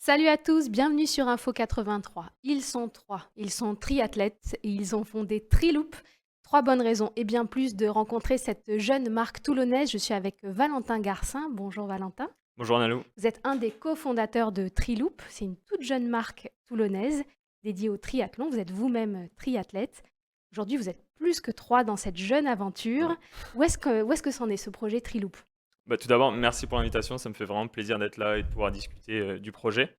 Salut à tous, bienvenue sur Info 83. Ils sont trois, ils sont triathlètes et ils ont fondé Triloop. Trois bonnes raisons et bien plus de rencontrer cette jeune marque toulonnaise. Je suis avec Valentin Garcin. Bonjour Valentin. Bonjour Nalou. Vous êtes un des cofondateurs de Triloop. C'est une toute jeune marque toulonnaise dédiée au triathlon. Vous êtes vous-même triathlète. Aujourd'hui, vous êtes plus que trois dans cette jeune aventure. Ouais. Où est-ce que c'en est ce projet Triloop? Tout d'abord, merci pour l'invitation. Ça me fait vraiment plaisir d'être là et de pouvoir discuter du projet.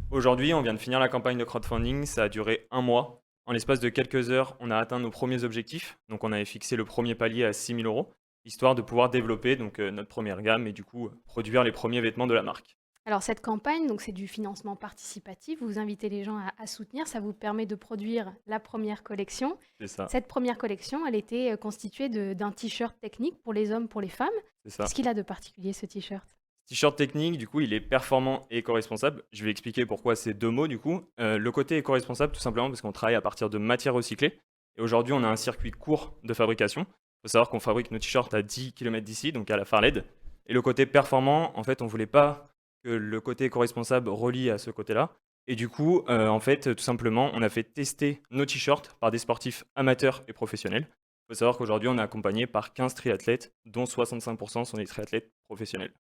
Aujourd'hui, on vient de finir la campagne de crowdfunding. Ça a duré un mois. En l'espace de quelques heures, on a atteint nos premiers objectifs. Donc, on avait fixé le premier palier à 6 000 euros, histoire de pouvoir développer notre première gamme et du coup produire les premiers vêtements de la marque. Alors cette campagne, donc c'est du financement participatif, vous invitez les gens à soutenir, ça vous permet de produire la première collection. C'est ça, Cette première collection, elle était constituée d'un t-shirt technique pour les hommes, pour les femmes. c'est ça. Qu'est-ce qu'il a de particulier ce t-shirt? T-shirt technique, du coup, il est performant et éco-responsable. Je vais expliquer pourquoi ces deux mots, du coup. Le côté éco-responsable, tout simplement parce qu'on travaille à partir de matières recyclées. Et aujourd'hui, on a un circuit court de fabrication. Il faut savoir qu'on fabrique nos t-shirts à 10 km d'ici, donc à la Farled. Et le côté performant, en fait, on voulait pas que le côté éco-responsable relie à ce côté-là. Et du coup, en fait, tout simplement, on a fait tester nos t-shirts par des sportifs amateurs et professionnels. Il faut savoir qu'aujourd'hui, on est accompagné par 15 triathlètes, dont 65% sont des triathlètes professionnels.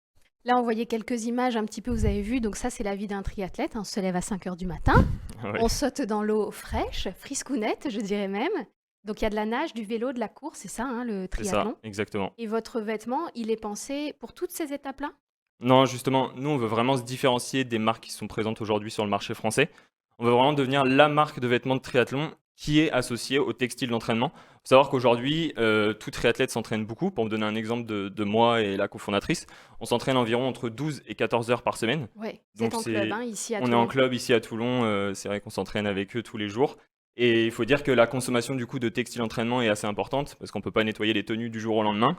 Là, on voyait quelques images un petit peu, vous avez vu, donc ça c'est la vie d'un triathlète, hein. On se lève à 5 heures du matin, Ouais, on saute dans l'eau fraîche, friscounette, je dirais même. Donc il y a de la nage, du vélo, de la course, c'est ça, hein, le c'est ça, triathlon. exactement. Et votre vêtement, il est pensé pour toutes ces étapes-là? Non, justement, nous, on veut vraiment se différencier des marques qui sont présentes aujourd'hui sur le marché français. On veut vraiment devenir la marque de vêtements de triathlon qui est associée au textile d'entraînement. Il faut savoir qu'aujourd'hui, tout triathlète s'entraîne beaucoup. Pour vous donner un exemple de moi et la cofondatrice, on s'entraîne environ entre 12 et 14 heures par semaine. Ouais, vous êtes Donc en club, hein, ici à on est en Toulon. club ici à Toulon, c'est vrai qu'on s'entraîne avec eux tous les jours. Et il faut dire que la consommation du coup de textile d'entraînement est assez importante parce qu'on ne peut pas nettoyer les tenues du jour au lendemain.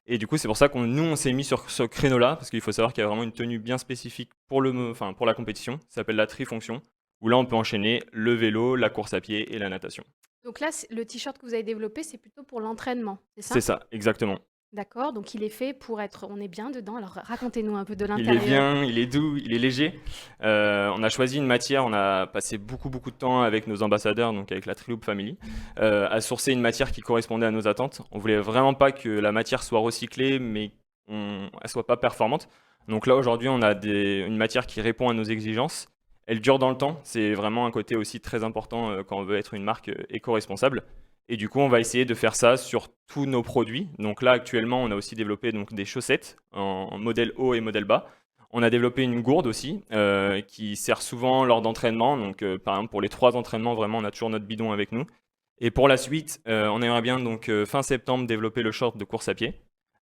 Et du coup, c'est pour ça qu'on nous on s'est mis sur ce créneau-là parce qu'il faut savoir qu'il y a vraiment une tenue bien spécifique pour la compétition. Ça s'appelle la trifonction où là on peut enchaîner le vélo, la course à pied et la natation. Donc là, le t-shirt que vous avez développé, c'est plutôt pour l'entraînement, c'est C'est ça? ça, exactement. D'accord, donc il est fait pour être on est bien dedans. Alors racontez-nous un peu de Il est l'intérieur. bien, il est doux, il est léger. On a choisi une matière, on a passé beaucoup, beaucoup de temps avec nos ambassadeurs, donc avec la Triloop Family, à sourcer une matière qui correspondait à nos attentes. On voulait vraiment pas que la matière soit recyclée, mais elle soit pas performante. Donc là, aujourd'hui, on a une matière qui répond à nos exigences. Elle dure dans le temps. C'est vraiment un côté aussi très important quand on veut être une marque éco-responsable. Et du coup, on va essayer de faire ça sur tous nos produits. Donc là, actuellement, on a aussi développé donc, des chaussettes en modèle haut et modèle bas. On a développé une gourde aussi qui sert souvent lors d'entraînements. Donc, par exemple, pour les 3 entraînements, vraiment, on a toujours notre bidon avec nous. Et pour la suite, on aimerait bien donc fin septembre développer le short de course à pied,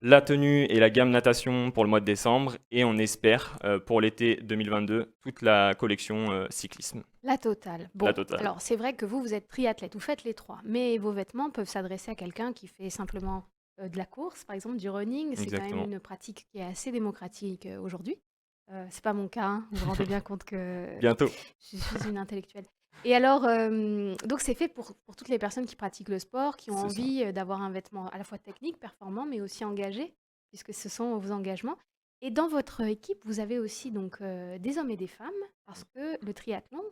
la tenue et la gamme natation pour le mois de décembre, et on espère pour l'été 2022 toute la collection cyclisme, La totale. la Bon, totale. alors c'est vrai que vous êtes triathlète, vous faites les trois, mais vos vêtements peuvent s'adresser à quelqu'un qui fait simplement de la course, par exemple du running. C'est quand même Exactement. une pratique qui est assez démocratique aujourd'hui. C'est pas mon cas, hein. Vous vous rendez bien compte que Bientôt. je suis une intellectuelle. Et alors, donc c'est fait pour toutes les personnes qui pratiquent le sport, qui ont C'est ça. envie d'avoir un vêtement à la fois technique, performant, mais aussi engagé, puisque ce sont vos engagements. Et dans votre équipe, vous avez aussi donc des hommes et des femmes, parce que le triathlon,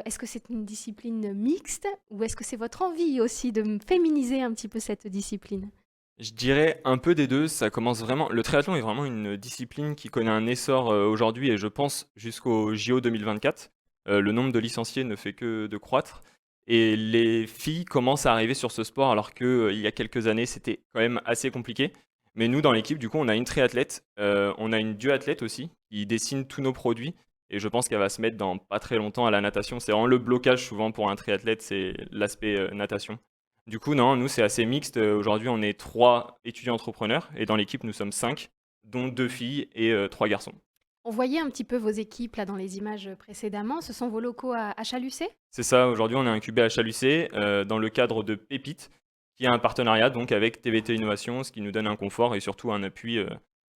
est-ce que c'est une discipline mixte ou est-ce que c'est votre envie aussi de féminiser un petit peu cette discipline? Je dirais un peu des 2. Ça commence vraiment le triathlon est vraiment une discipline qui connaît un essor, aujourd'hui et je pense jusqu'aux JO 2024. Le nombre de licenciés ne fait que de croître et les filles commencent à arriver sur ce sport alors que, il y a quelques années, c'était quand même assez compliqué. Mais nous, dans l'équipe, du coup, on a une triathlète, on a une duathlète aussi qui dessine tous nos produits et je pense qu'elle va se mettre dans pas très longtemps à la natation. C'est vraiment le blocage souvent pour un triathlète, c'est l'aspect, natation. Du coup, non, nous, c'est assez mixte. Aujourd'hui, on est 3 étudiants entrepreneurs et dans l'équipe, nous sommes 5, dont 2 filles et 3 garçons. On voyait un petit peu vos équipes là dans les images précédemment. Ce sont vos locaux à Chalucé? C'est ça, aujourd'hui, on est incubé à Chalucé dans le cadre de Pépite, qui a un partenariat donc avec TVT Innovation, ce qui nous donne un confort et surtout un appui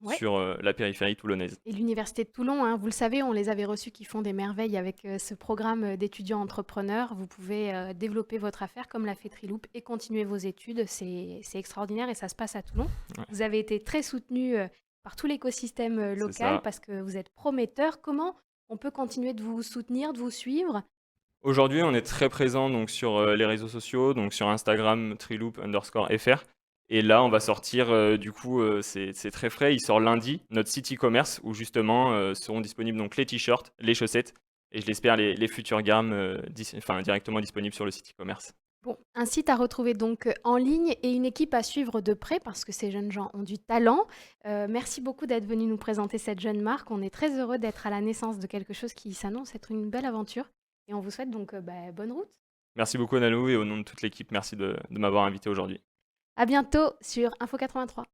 Ouais. sur la périphérie toulonnaise. Et l'Université de Toulon, hein, vous le savez, on les avait reçus qui font des merveilles avec ce programme d'étudiants entrepreneurs. Vous pouvez développer votre affaire comme l'a fait Triloop et continuer vos études. C'est extraordinaire et ça se passe à Toulon. Ouais, Vous avez été très soutenu par tout l'écosystème c'est local ça. parce que vous êtes prometteur. Comment on peut continuer de vous soutenir, de vous suivre? Aujourd'hui, on est très présent donc sur les réseaux sociaux, donc sur Instagram, triloop_fr. Et là, on va sortir, c'est très frais, il sort lundi, notre site e-commerce où justement seront disponibles donc les t-shirts, les chaussettes et je l'espère les futures gammes directement disponibles sur le site e-commerce. Bon, un site à retrouver donc en ligne et une équipe à suivre de près parce que ces jeunes gens ont du talent. Merci beaucoup d'être venu nous présenter cette jeune marque. On est très heureux d'être à la naissance de quelque chose qui s'annonce être une belle aventure. Et on vous souhaite donc bonne route. Merci beaucoup Nalou et au nom de toute l'équipe, merci de m'avoir invité aujourd'hui. À bientôt sur Info 83.